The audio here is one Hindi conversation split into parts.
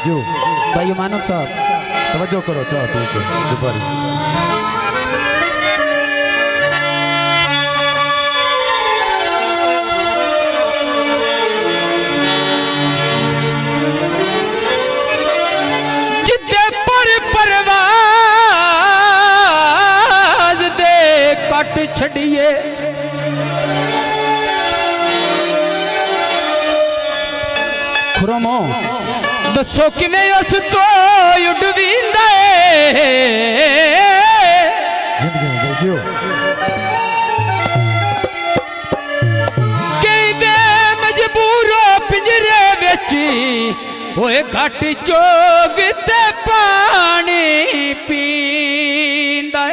बैजू भाई मानव साहब तवज्जो करो चाह ठीक है दुपारी जिद्दे पर परवाज दे कट छड़िए खुरमो दसो किवें उस तो उड़वींदा जिंदगी में बैजू कहदे मजबूरो पिंजरे विच होए घट चोग ते पानी पींदा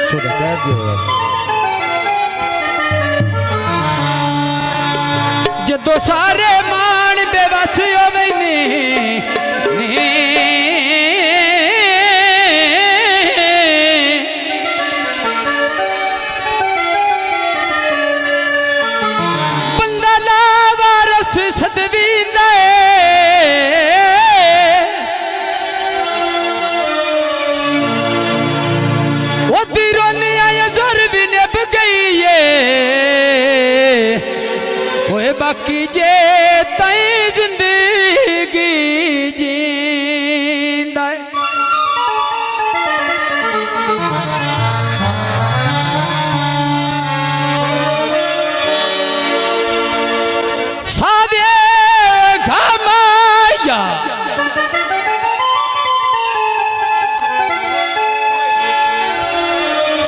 छोटा कह दियो जदों सारे मान बेवस होवे बंदा लावारस सदवींदा ओ दिरों आया जर भी निभ गई ओए बाकी जे तई जिंदगी जींदा सावे घमाया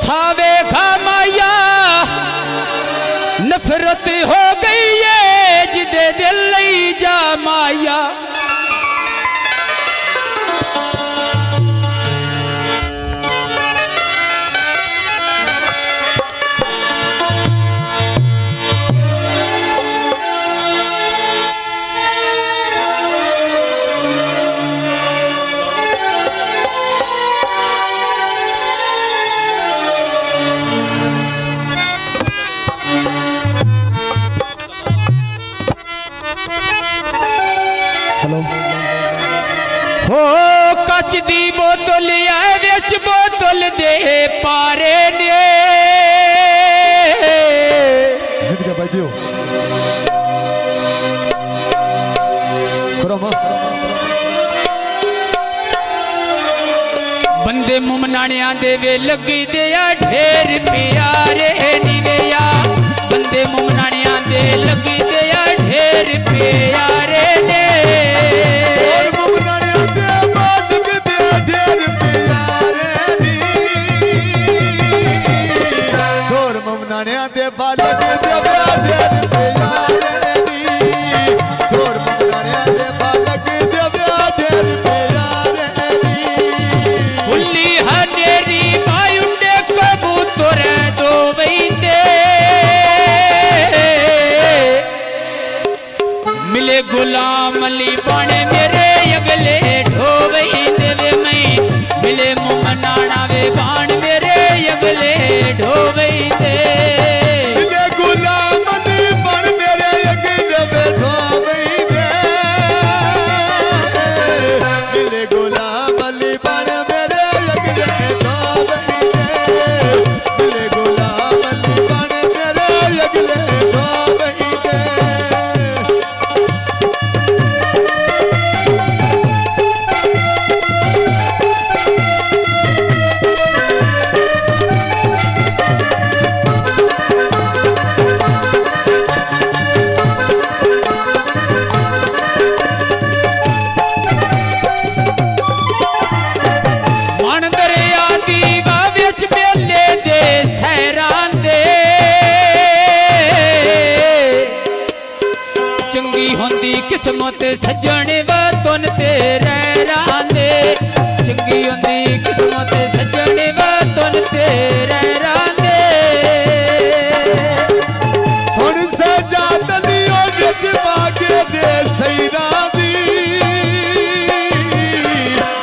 सावे घमाया नफरत हो गई है जिदे दिल लई जा माया हेलो हो कच दी बोतल आए विच बोतल दे पारे ने जिंदगी में बैजू खुरमो बंदे मुमनाणियां दे वे लगी दे ढेर प्यारे निवेया बंदे मुमनाणियां दे लगी दे ढेर प्यारे ने और मुमनाणियां दे मालिक दे ढेर प्यारे नी छोर मुमनाणियां दे मालिक दे ढेर प्यारे नी छोर मुमनाणियां दे मालिक दे ढेर प्यारे नी उल्ली हनेरी मायुंडे कबूतर दो वैंदे मिले गुलाम अली बन मेरे अगले ढोवई देवे मई मिले मुमनाना वे बाण मेरे अगले ढोवई दे मिले गुलाम अली बन मेरे अगले ढोवई दे मिले गुलाम अली बन मेरे अगले ढोवई दे मिले गुलाम अली बन मेरे अगले ढोवई दे किस्मत सजण व तुन तेरे रांदे चंगी हुंदी किस्मत सजण व तुन तेरे रांदे सुन सजा तलियो विच मागे दे सैरा दी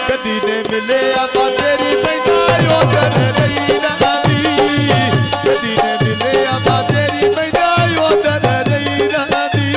कदी ने मिले आबा तेरी पैदा ओदर रही रादी कदी ने मिले आबा तेरी पैदा ओदर रही रादी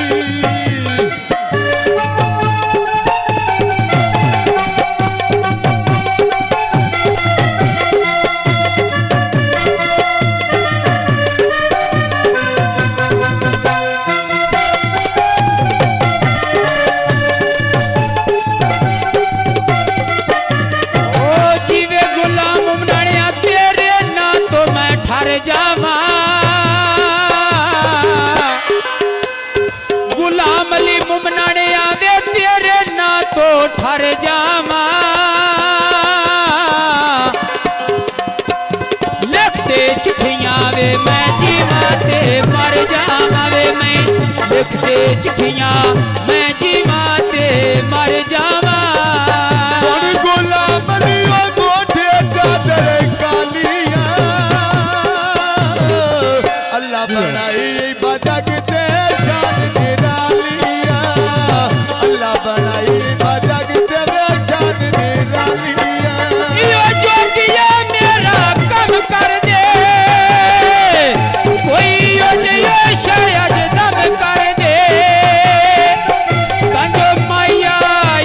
चिट्ठियां वे मैं जीवा ते मर जावा वे मैं लिखते चिट्ठियां मैं जीवा ते मर जावा सुन गुलाम अली ओ मोटे चादर कालिया अल्लाह बनाई बजग ते शान निरालिया अल्लाह बनाई बजग ते शान निरालिया यो जोगिया मेरा कम कर दे कोई यो जो शायद दम कर दे तंजो माया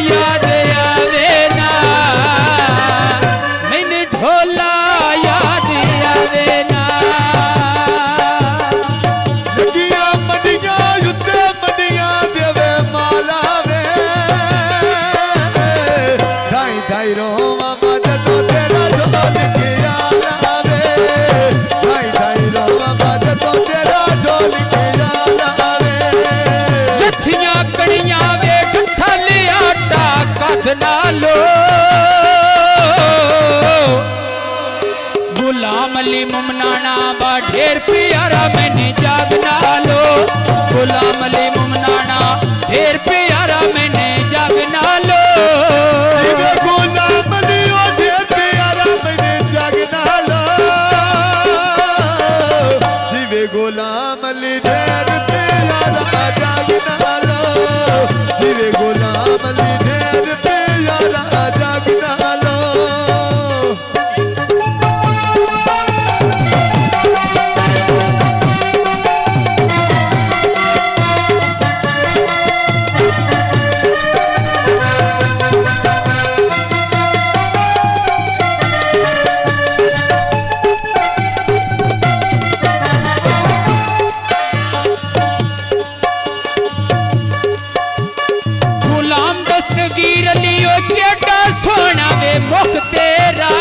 याद आवे ना मैंने ढोला याद आवे ना लगिया मंडिया युद्ध मंडिया देवे माला वे ढाई ढाई रोमा मदद तेरा ढोल के आला वे ढाई ढाई रोमा मदद तेरा ढोल के आला वे लथियां कड़ियां वे ठठा ले आटा कथ ना लो गुलाम अली मुमनाना बा ढेर प्यारा मैंने जागना लो गुलाम अली मुमनाना ढेर प्यारा मैंने जागना लो जीवे गुलाम अली ओ ढेर प्यारा मैंने जागना लो जीवे गुलाम अली ढेर प्यारा जागना लो जीवे गुलाम अली ढेर प्यारा जागना लो गुलाम दस्तगीर लियो केड़ा सोना वे मुख तेरा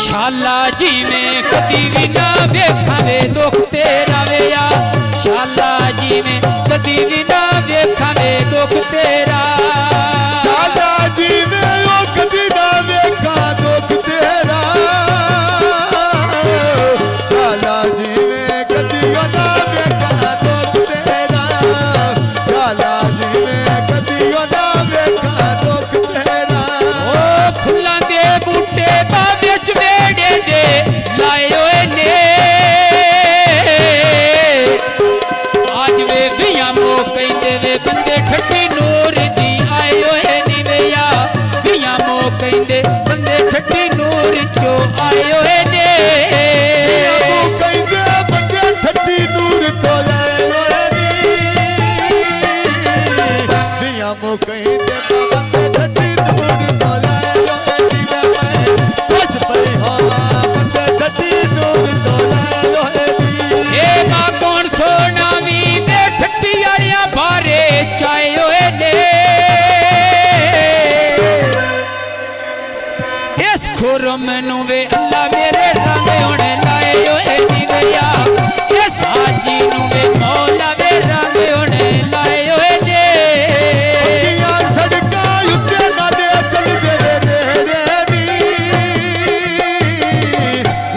शाला जी में कदी भी ना वेखा वे दुख तेरा वे या शाला जी में कदी भी ना वेखा वे दुख तेरा शाला जी में ओ कदी ना वेखा दुख तेरा शाला जी में कदी ना वेखा दुख तेरा शाला जी में कदी ना वेखा दुख तेरा ओ फुल्लां दे बूटे बा विच वेड़े दे लाए होए ने आज वे बिया मो कहंदे वे बंदे ठट्टी नूर दी आए होए नी वेया बिया मो कहंदे बंदे ठट्टी नूर चो आए होए ने वो कहंदे बंदे ठट्टी नूर तो लाए होए नी बिया मो कहंदे बंदे ठट्टी नूर तो लाए होए नी मैं बस पई होवा बंदे ठट्टी नूर तो लाए होए नी ए मां कौन सोना वी वे ठट्टी आलिया बारे चाए होए ने इस खुरम नु वे अल्लाह मेरे रंग होने लाए होए नी भैया इस हाजी नु वे मौला वे रंग होने लाए होए ने दुनिया सड़का युद्ध नाले चल दे रे नी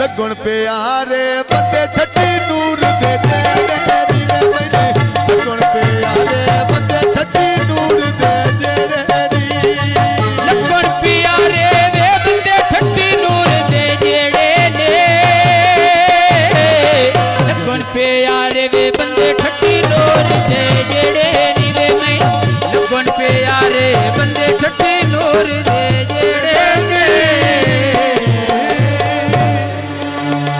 लगन प्यारे बंदे ठट्टी नूर दे दे नी मैंने लगन प्यारे बंदे ठट्टी नूर दे रे नी लगन प्यारे वे बंदे ठट्टी नूर दे जेड़े ने लगन प्यारे वे बंदे ठट्टी नूर दे जेड़े नी वे मैं लगन प्यारे